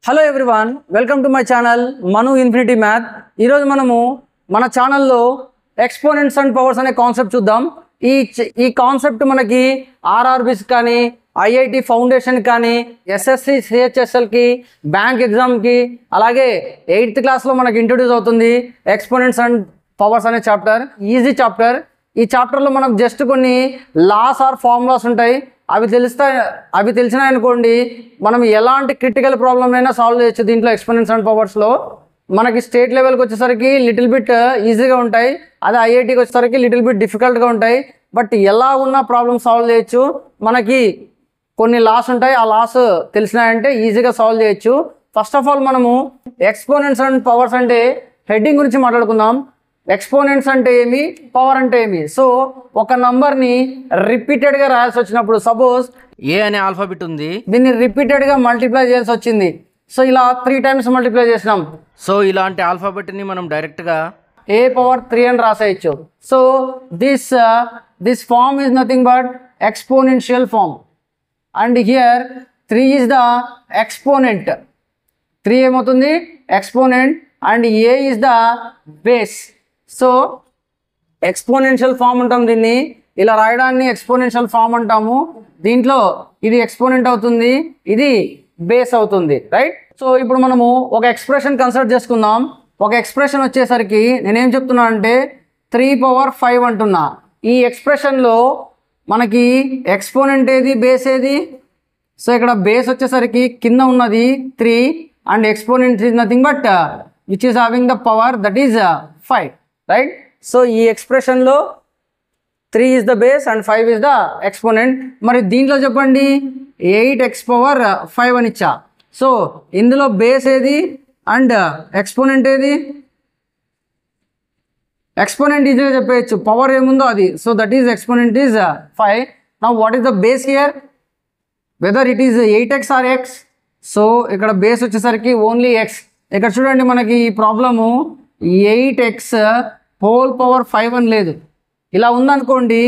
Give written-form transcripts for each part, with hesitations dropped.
Hello everyone, welcome to my channel Manu infinity math. ఈరోజు మనము మన ఛానల్లో ఎక్స్పోనెంట్స్ అండ్ పవర్స్ అనే కాన్సెప్ట్ చూద్దాం. ఈ కాన్సెప్ట్ మనకి ఆర్ఆర్బీస్ కానీ, ఐఐటి ఫౌండేషన్ కానీ, ఎస్ఎస్సి సిహెచ్ఎస్ఎల్కి, బ్యాంక్ ఎగ్జామ్కి, అలాగే 8th క్లాస్లో మనకి ఇంట్రొడ్యూస్ అవుతుంది ఎక్స్పోనెంట్స్ అండ్ పవర్స్ అనే చాప్టర్. Easy chapter. ఈ చాప్టర్లో మనకు జస్ట్ కొన్ని లాస్ ఆర్ ఫార్ములాస్ ఉంటాయి. అవి తెలిసినాయనుకోండి మనం ఎలాంటి క్రిటికల్ ప్రాబ్లమ్ అయినా సాల్వ్ చేయొచ్చు. దీంట్లో ఎక్స్పోనెంట్స్ అండ్ పవర్స్లో మనకి స్టేట్ లెవెల్కి వచ్చేసరికి లిటిల్ బిట్ ఈజీగా ఉంటాయి, అదే ఐఐటికి వచ్చేసరికి లిటిల్ బిట్ డిఫికల్ట్గా ఉంటాయి. బట్ ఎలా ఉన్న ప్రాబ్లమ్ సాల్వ్ చేయొచ్చు. మనకి కొన్ని లాస్ ఉంటాయి, ఆ లాస్ తెలిసినాయంటే ఈజీగా సాల్వ్ చేయొచ్చు. ఫస్ట్ ఆఫ్ ఆల్ మనము ఎక్స్పోనెంట్స్ అండ్ పవర్స్ అంటే హెడ్డింగ్ గురించి మాట్లాడుకుందాం. ఎక్స్పోనెంట్స్ అంటే ఏమి, పవర్ అంటే ఏమి. సో ఒక నంబర్ని రిపీటెడ్గా రాయాల్సి వచ్చినప్పుడు, సపోజ్ ఏ అనే ఆల్ఫాబెట్ ఉంది, దీన్ని రిపీటెడ్గా మల్టిప్లై చేయాల్సి వచ్చింది. సో ఇలా 3 times మల్టిప్లై చేసినాం. సో ఇలాంటి ఆల్ఫాబెట్ని మనం డైరెక్ట్గా a⁴ అని రాసేయచ్చు. So this form is nothing but exponential form. And here 3 is the exponent. 3 ఏమవుతుంది, exponent, and a is the base. So exponential form అంటాం దీన్ని. ఇలా రాయడాన్ని ఎక్స్పోనెన్షియల్ ఫార్మ్ అంటాము. దీంట్లో ఇది ఎక్స్పోనెంట్ అవుతుంది, ఇది బేస్ అవుతుంది, రైట్. సో ఇప్పుడు మనము ఒక ఎక్స్ప్రెషన్ కన్సిడర్ చేసుకుందాం. ఒక ఎక్స్ప్రెషన్ వచ్చేసరికి నేనేం చెప్తున్నా అంటే 3⁵ అంటున్నా. ఈ ఎక్స్ప్రెషన్లో మనకి ఎక్స్పోనెంట్ ఏది, బేస్ ఏది. సో ఇక్కడ బేస్ వచ్చేసరికి కింద ఉన్నది 3 and exponent is nothing but which is having the power, that is 5, right. So ఈ ఎక్స్ప్రెషన్లో 3 is the base and 5 is the exponent. మరి దీంట్లో చెప్పండి 8x⁵ అని ఇచ్చా. సో ఇందులో బేస్ ఏది అండ్ ఎక్స్పోనెంట్ ఏది. ఎక్స్పోనెంట్ ఈజీగా చెప్పేయచ్చు, పవర్ ఏముందో అది. So that is exponent is 5. Now what is the base here, whether it is 8x or x. So ఇక్కడ బేస్ వచ్చేసరికి ఓన్లీ x. ఇక్కడ చూడండి మనకి ఈ ప్రాబ్లము 8x⁵ అని లేదు. ఇలా ఉందనుకోండి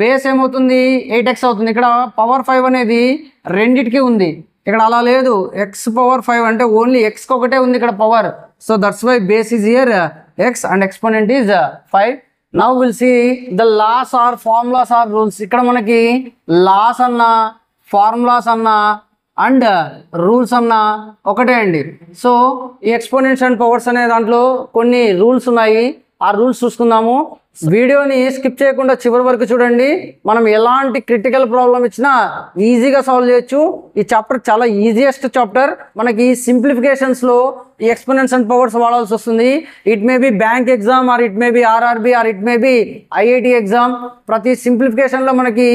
బేస్ ఏమవుతుంది, 8x అవుతుంది. ఇక్కడ పవర్ 5 అనేది రెండిటికి ఉంది, ఇక్కడ అలా లేదు. x⁵ అంటే ఓన్లీ x ఒకటే ఉంది ఇక్కడ power. So that's why base is here x and exponent is 5. Now will see the laws or formulas or rules. ఇక్కడ మనకి లాస్ అన్నా, ఫార్ములాస్ అన్నా అండ్ రూల్స్ అన్నా ఒకటే అండి. సో ఈ ఎక్స్పోనెంట్స్ అండ్ పవర్స్ అనే దాంట్లో కొన్ని రూల్స్ ఉన్నాయి, ఆ రూల్స్ చూసుకుందాము. వీడియోని స్కిప్ చేయకుండా చివరి వరకు చూడండి. మనం ఎలాంటి క్రిటికల్ ప్రాబ్లం ఇచ్చినా ఈజీగా సాల్వ్ చేయొచ్చు. ఈ చాప్టర్ చాలా ఈజియెస్ట్ చాప్టర్. మనకి సింప్లిఫికేషన్స్లో ఈ ఎక్స్పోనెంట్స్ అండ్ పవర్స్ వాడాల్సి వస్తుంది. It may be bank exam or it may be RRB or it may be IIT exam. ప్రతి సింప్లిఫికేషన్లో మనకి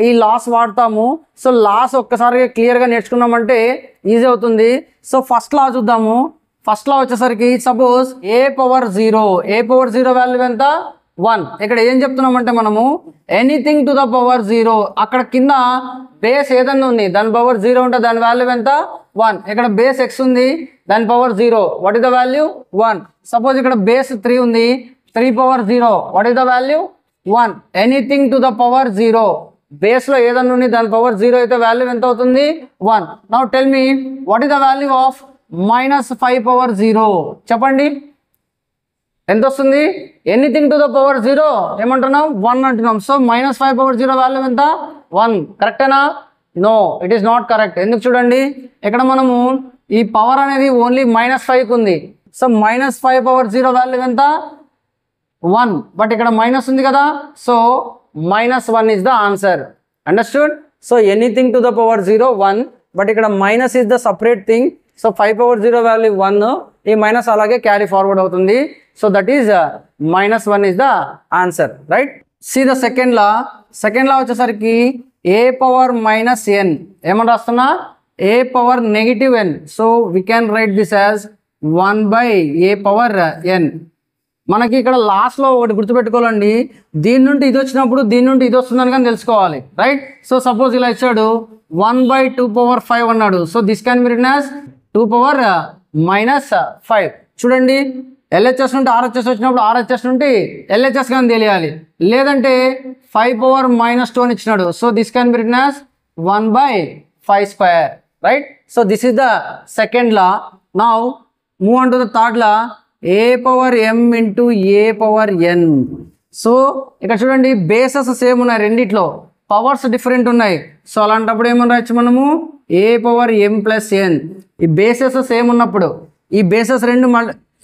ఈ లాస్ వాడతాము. సో లాస్ ఒక్కసారిగా క్లియర్గా నేర్చుకున్నామంటే ఈజీ అవుతుంది. సో ఫస్ట్ లా చూద్దాము. ఫస్ట్ లా వచ్చేసరికి సపోజ్ a⁴ వాల్యూ ఎంత, 1. ఇక్కడ ఏం చెప్తున్నామంటే మనము ఎనీథింగ్ టు ద పవర్ 0. అక్కడ కింద బేస్ ఏదన్నా ఉంది, దాని పవర్ 0 ఉంటే దాని వాల్యూ ఎంత, 1. ఇక్కడ బేస్ x ఉంది, దాని power 0. What is the value, 1. Suppose ఇక్కడ బేస్ 3 ఉంది, 3⁴. What is the value, 1. Anything to the power 0. బేస్లో ఏదన్నా ఉంది, దాని పవర్ 0 అయితే వాల్యూ ఎంత అవుతుంది, 1. Now tell me what is the value of -5⁴. చెప్పండి ఎంత వస్తుంది. ఎనీథింగ్ టు ద పవర్ 0 ఏమంటున్నాం, 1 అంటున్నాం. సో -5⁴ వాల్యూ ఎంత, 1. కరెక్టేనా? No, it is not correct. ఎందుకు చూడండి, ఇక్కడ మనము ఈ పవర్ అనేది ఓన్లీ -5కి ఉంది. సో -5⁴ వాల్యూ ఎంత, 1. బట్ ఇక్కడ మైనస్ ఉంది కదా, so -1 is the answer. Understood? So anything to the power 0, 1. But ఇక్కడ minus is the separate thing. So 5⁴ value 1, ఈ మైనస్ అలాగే క్యారీ ఫార్వర్డ్ అవుతుంది. So that is -1 is the answer, right. See the second law. Second law వచ్చేసరికి a⁻n ఏమని రాస్తున్నా, a⁻⁻n. So we can write this as 1/a⁻n. మనకి ఇక్కడ లాస్ట్లో ఒకటి గుర్తుపెట్టుకోవాలండి, దీని నుండి ఇది వచ్చినప్పుడు దీని నుండి ఇది వస్తుందని కానీ తెలుసుకోవాలి, రైట్. సో సపోజ్ ఇలా ఇచ్చాడు 1/2⁵ అన్నాడు. So this can be written as 2⁻⁻5. చూడండి, LHS నుండి RHS వచ్చినప్పుడు RHS నుండి LHS కానీ తెలియాలి, లేదంటే 5⁻⁻2 అని ఇచ్చినాడు. So this can be written as 1/5², right. So this is the second law. Now move on to the third law, a power m into a power n. So ఇక్కడ చూడండి bases same ఉన్నాయి, రెండిట్లో powers different ఉన్నాయి. So అలాంటప్పుడు ఏమని రాయొచ్చు మనము, a power m plus n. ఈ బేసెస్ సేమ్ ఉన్నప్పుడు ఈ బేసెస్ రెండు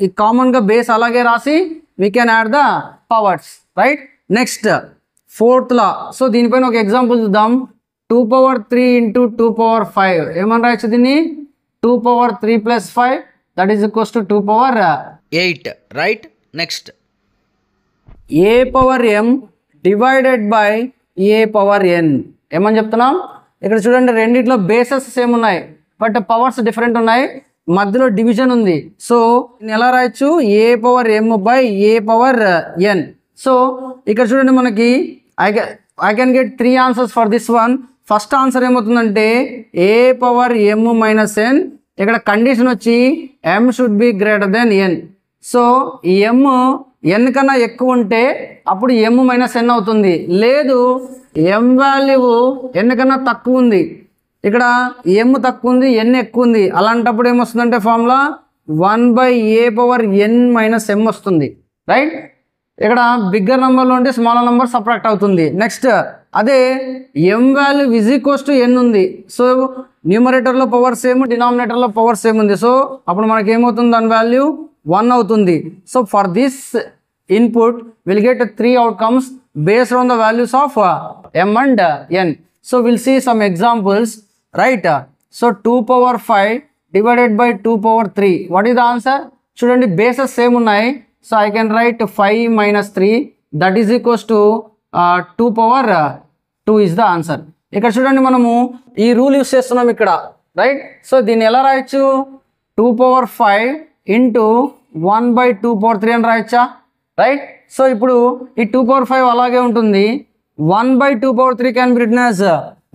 ఈ కామన్గా బేస్ అలాగే రాసి we can add the powers, right. Next fourth law. So దీనిపైన ఒక ఎగ్జాంపుల్ చూద్దాం. 2 power 3 ఇంటూ 2 power 5 ఏమని రాయొచ్చు దీన్ని, 2 power 3 plus 5 that is equals to 2 power 8, right. Next a power m divided by a power n. ఏమని చెప్తున్నాం, ఇక్కడ చూడండి రెండిట్లో బేసెస్ సేమ్ ఉన్నాయి బట్ పవర్స్ డిఫరెంట్ ఉన్నాయి, మధ్యలో డివిజన్ ఉంది. సో ఎలా రాయొచ్చు, a power m by a power n. So ఇక్కడ చూడండి మనకి I can get 3 answers for this one. First answer ఏమవుతుందంటే a power m minus n. ఇక్కడ కండిషన్ వచ్చి m should be greater than n. So ఈ m n కన్నా ఎక్కువ ఉంటే అప్పుడు m మైనస్ n అవుతుంది. లేదు m వాల్యూ n కన్నా తక్కువ ఉంది, ఇక్కడ m తక్కువ ఉంది n ఎక్కువ ఉంది, అలాంటప్పుడు ఏమొస్తుందంటే formula 1/a power n minus m వస్తుంది, రైట్. ఇక్కడ బిగ్గర్ నెంబర్లో ఉంటే స్మాలర్ నెంబర్ సబ్ట్రాక్ట్ అవుతుంది. నెక్స్ట్ అదే m value is equals to n ఉంది. సో న్యూమరేటర్లో పవర్ సేమ్, డినామినేటర్లో పవర్ సేమ్ ఉంది. సో అప్పుడు మనకి ఏమవుతుంది, దాని వాల్యూ 1 అవుతుంది. So for this input will get 3 outcomes based on the values of m and n. So we'll see some examples, right. So 2 power 5 divided by 2 power 3. What is the answer? చూడండి bases same ఉన్నాయి. So I can write 5 minus 3 that is equals to 2 power 2 is the answer. ఇక్కడ చూడండి మనము ఈ rule use చేస్తున్నాం ఇక్కడ, right. So దీన్ని ఎలా రాయొచ్చు, 2 power 5 ఇంటూ 1/2 power 3 అని రాయొచ్చా, రైట్. సో ఇప్పుడు ఈ 2 power 5 అలాగే ఉంటుంది. 1/2 power 3 can be written as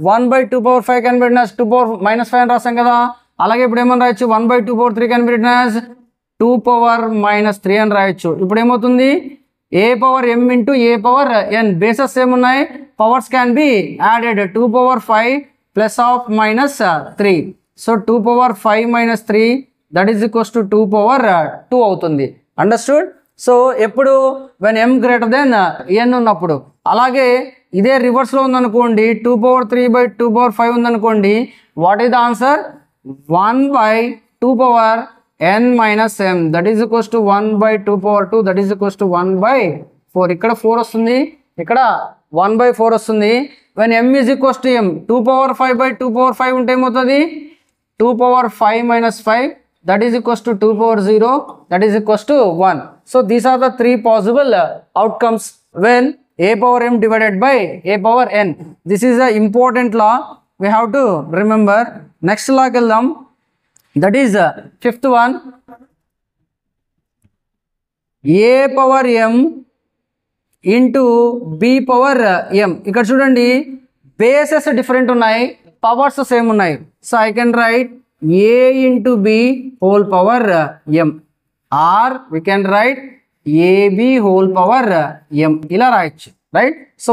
1/2 power 5 can be written as 2 power minus 5 అని రాసాం కదా. అలాగే ఇప్పుడు ఏమని రాయొచ్చు, 1/2 power 3 can be written as 2 power minus 3 అని రాయొచ్చు. ఇప్పుడు ఏమవుతుంది, a power m into a power n. Bases same ఉన్నాయి, powers can be added. 2 power 5 plus of minus 3. So 2 power 5 minus 3 that is equals to 2 power 2 అవుతుంది. Understood. So ఎప్పుడు when m greater than n ఉన్నప్పుడు. అలాగే ఇదే రివర్స్లో ఉందనుకోండి, 2 power 3/2 power 5 ఉందనుకోండి, what is the answer, 1/2 power n minus m that is equals to 1/2 power 2 that is equals to 1/4. ఇక్కడ 4 వస్తుంది, ఇక్కడ 1/4 వస్తుంది. When m is equals to m, 2 power 5/2 power 5 ఉంటే ఏమవుతుంది, 2 power 5 minus 5 that is equals to 2 power 0 that is equals to 1. So these are the 3 possible outcomes when a power m divided by a power n. This is a important law we have to remember. Next law keldam, that is fifth one, a power m into b power m. ఇక్కడ చూడండి bases different ఉన్నాయి, powers same ఉన్నాయి. So I can right a into b whole power m, or we can write ab whole power m. ఇలా రాయొచ్చు, right. So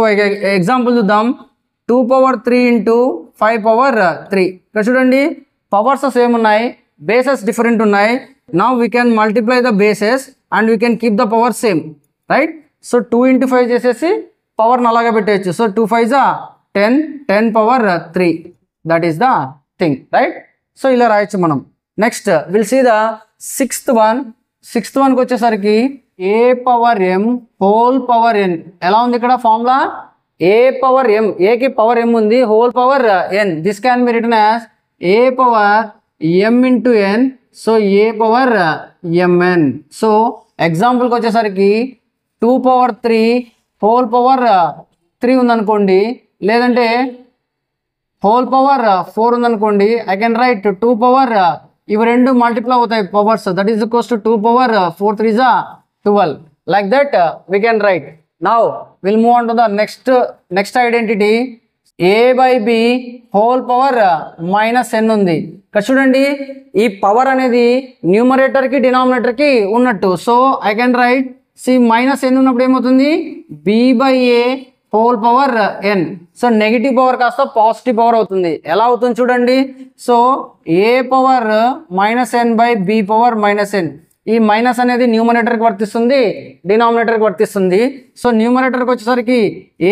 example చూద్దాం. 2 power 3 into 5 power 3. ఇక్కడ చూడండి powers same ఉన్నాయి, బేసెస్ డిఫరెంట్ ఉన్నాయి. Now we can multiply the bases and we can keep the power same, right. So 2 into 5 చేసేసి పవర్ని అలాగే పెట్టేయచ్చు. So 2 5s 10, 10 power 3 that is the thing, right. So ఇలా రాయొచ్చు మనం. Next will see the sixth one. Sixth వన్కి వచ్చేసరికి A power M whole power N. ఎలా ఉంది ఇక్కడ ఫార్ములా, ఏ పవర్ ఎం, ఏకి పవర్ ఎం ఉంది, whole power n. This can be written as a power m into n. So a power m n. So ఎగ్జాంపుల్కి వచ్చేసరికి 2 power 3 whole power 3 ఉందనుకోండి, లేదంటే whole power 4 ఉందనుకోండి, ఐ కెన్ రైట్ 2 power, ఇవి రెండు multiply అవుతాయి powers, that is equals to 2 power 4 3s 12. Like that we can write. Now will move on to the next identity. A by B whole power minus N ఉంది. ఇక్కడ చూడండి ఈ power అనేది న్యూమరేటర్కి డినామినేటర్కి ఉన్నట్టు. So I can write see minus N ఉన్నప్పుడు ఏమవుతుంది, B by A whole power n. So negative power కాస్త పాజిటివ్ పవర్ అవుతుంది. ఎలా అవుతుంది చూడండి. So a power -n by b పవర్ -n. ఈ మైనస్ అనేది న్యూమరేటర్కి వర్తిస్తుంది, డినామినేటర్కి వర్తిస్తుంది. సో న్యూమరేటర్కి వచ్చేసరికి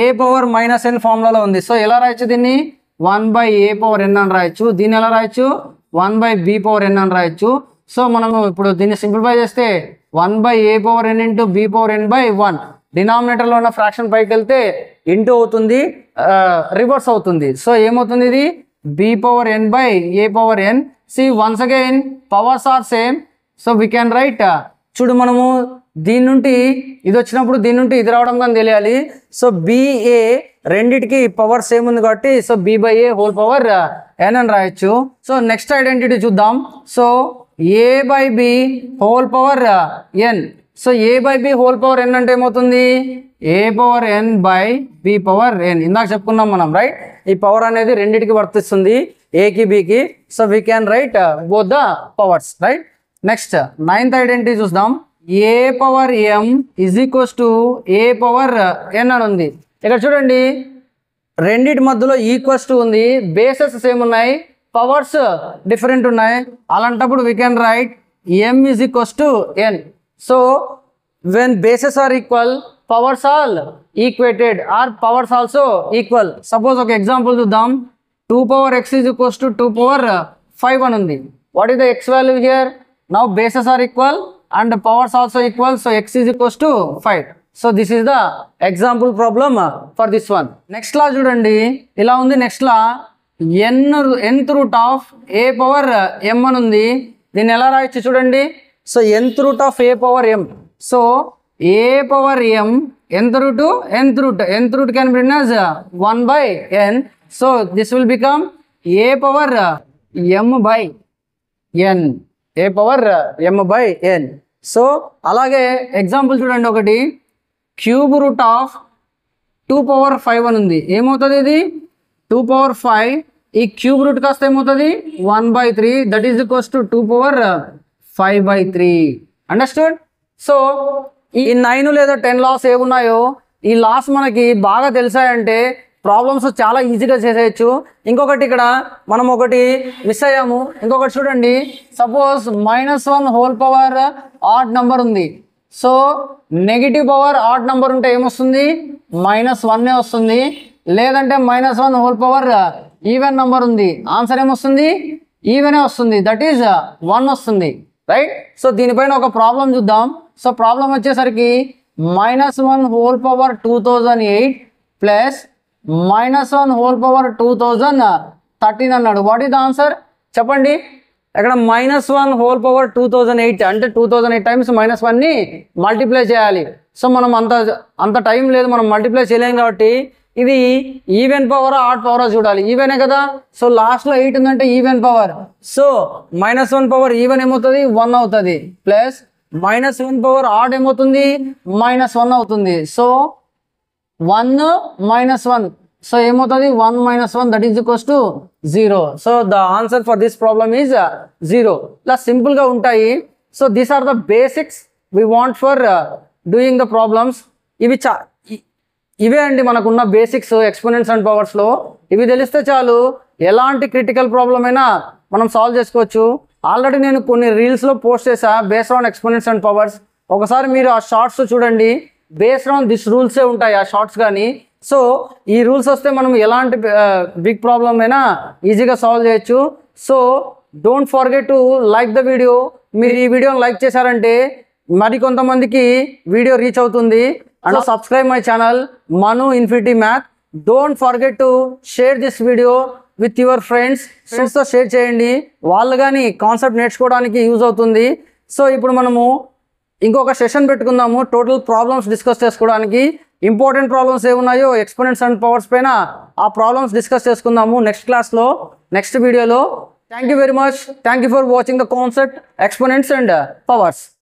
a పవర్ -n ఫార్ములాలో ఉంది. సో ఎలా రాయొచ్చు దీన్ని 1/a పవర్ n అని రాయొచ్చు. దీన్ని ఎలా రాయొచ్చు 1/b పవర్ n అని రాయొచ్చు. సో మనము ఇప్పుడు దీన్ని సింప్లిఫై చేస్తే 1/a power n into b పవర్ n బై 1. డినామినేటర్లో ఉన్న ఫ్రాక్షన్ పైకి వెళ్తే ఇంటూ అవుతుంది, రివర్స్ అవుతుంది. సో ఏమవుతుంది ఇది b పవర్ n by a power n. See once again powers are same. So we can write, చూడు మనము దీని నుండి ఇది వచ్చినప్పుడు దీని నుండి ఇది రావడం కానీ తెలియాలి. సో BA రెండిటికి పవర్ సేమ్ ఉంది కాబట్టి so b/a whole power n అని రాయొచ్చు. సో నెక్స్ట్ ఐడెంటిటీ చూద్దాం. So a/b whole power n. So a/b whole power n అంటే ఏమవుతుంది a power n by b పవర్ n. ఇందాక చెప్పుకున్నాం మనం, రైట్. ఈ పవర్ అనేది రెండిటికి వర్తిస్తుంది, ఏకి బీకి. So we can write both the powers, right. Next 9th identity చూద్దాం. a power m is equals to a power n అని ఉంది. ఇక్కడ చూడండి రెండిటి మధ్యలో ఈక్వల్స్ టు ఉంది, బేసెస్ సేమ్ ఉన్నాయి, పవర్స్ డిఫరెంట్ ఉన్నాయి. అలాంటప్పుడు we can write m is equals to n. So when bases are equal powers all equated are powers also equal. Suppose ఒక ఎగ్జాంపుల్ చూద్దాం. 2 power x is equals to 2 power 5 అని ఉంది. What is the x value here? Now bases are equal and powers also equal, so x is equals to 5. So this is the example problem for this one. Next law చూడండి ఇలా ఉంది. Next law nth root of a power m అని ఉంది. దీన్ని ఎలా రాయొచ్చు చూడండి. So nth root of a power m. So a power m nth root can be written as 1/n. so this will become a power m by n, a power m by n. So అలాగే example చూడండి ఒకటి, cube root of 2 power 5 అని ఉంది. ఏమవుతుంది ఇది 2 power 5, ఈ cube root కాస్త ఏమవుతుంది 1/3, that is equals to 2 power 5/3. Understood. So ఈ 9 లేదా 10 లాస్ ఏమున్నాయో ఈ లాస్ మనకి బాగా తెలిసాయంటే ప్రాబ్లమ్స్ చాలా ఈజీగా చేసేయచ్చు. ఇంకొకటి ఇక్కడ మనం ఒకటి మిస్ అయ్యాము. ఇంకొకటి చూడండి, suppose -1 whole power odd number ఉంది. సో నెగిటివ్ పవర్ ఆడ్ నెంబర్ ఉంటే ఏమొస్తుంది -1 వస్తుంది. లేదంటే -1 హోల్ పవర్ ఈవెన్ నెంబర్ ఉంది, ఆన్సర్ ఏమొస్తుంది ఈవెనే వస్తుంది, దట్ ఈజ్ 1 వస్తుంది, రైట్. సో దీనిపైన ఒక ప్రాబ్లం చూద్దాం. సో ప్రాబ్లం వచ్చేసరికి -1 whole power 2008 plus -1 whole power 2013 అన్నాడు. వాట్ ఈస్ ద ఆన్సర్ చెప్పండి. ఇక్కడ -1 హోల్ పవర్ 2008 అంటే 2008 టైమ్స్ -1ని మల్టిప్లై చేయాలి. సో మనం అంత టైం లేదు, మనం మల్టిప్లై చేయలేం కాబట్టి ఇది ఈవెన్ పవర్ ఆడ్ పవర్ చూడాలి. ఈవెనే కదా. సో లాస్ట్లో 8 ఉందంటే even power. So -1 power even ఏమవుతుంది 1 అవుతుంది, ప్లస్ -1 పవర్ ఆడ్ ఏమవుతుంది -1 అవుతుంది. సో 1 -1, సో ఏమవుతుంది 1 - 1 that is equals to 0. So the answer for this problem is 0. ఇలా సింపుల్గా ఉంటాయి. So these are the basics we want for doing the problems. ఇవే అండి మనకున్న బేసిక్స్ ఎక్స్పోనెంట్స్ అండ్ పవర్స్లో. ఇవి తెలిస్తే చాలు, ఎలాంటి క్రిటికల్ ప్రాబ్లం అయినా మనం సాల్వ్ చేసుకోవచ్చు. ఆల్రెడీ నేను కొన్ని రీల్స్లో పోస్ట్ చేసా based on exponents and powers. ఒకసారి మీరు ఆ షార్ట్స్ చూడండి, బేస్డ్ ఆన్ దిస్ రూల్సే ఉంటాయి ఆ షార్ట్స్ కానీ. సో ఈ రూల్స్ వస్తే మనం ఎలాంటి బిగ్ ప్రాబ్లం అయినా ఈజీగా సాల్వ్ చేయొచ్చు. So don't forget to like the video. మీరు ఈ వీడియోని లైక్ చేశారంటే మరి కొంతమందికి వీడియో రీచ్ అవుతుంది. And subscribe my channel Manu infinity math. Don't forget to share this video with your ఫ్రెండ్స్తో షేర్ చేయండి. వాళ్ళు కానీ కాన్సెప్ట్ నేర్చుకోవడానికి యూజ్ అవుతుంది. సో ఇప్పుడు మనము ఇంకొక సెషన్ పెట్టుకుందాము టోటల్ ప్రాబ్లమ్స్ డిస్కస్ చేసుకోవడానికి. ఇంపార్టెంట్ ప్రాబ్లమ్స్ ఏమున్నాయో ఎక్స్పోనెంట్స్ అండ్ పవర్స్ పైన ఆ ప్రాబ్లమ్స్ డిస్కస్ చేసుకుందాము నెక్స్ట్ క్లాస్లో, నెక్స్ట్ వీడియోలో. Thank you very much. Thank you for watching the concept exponents and powers.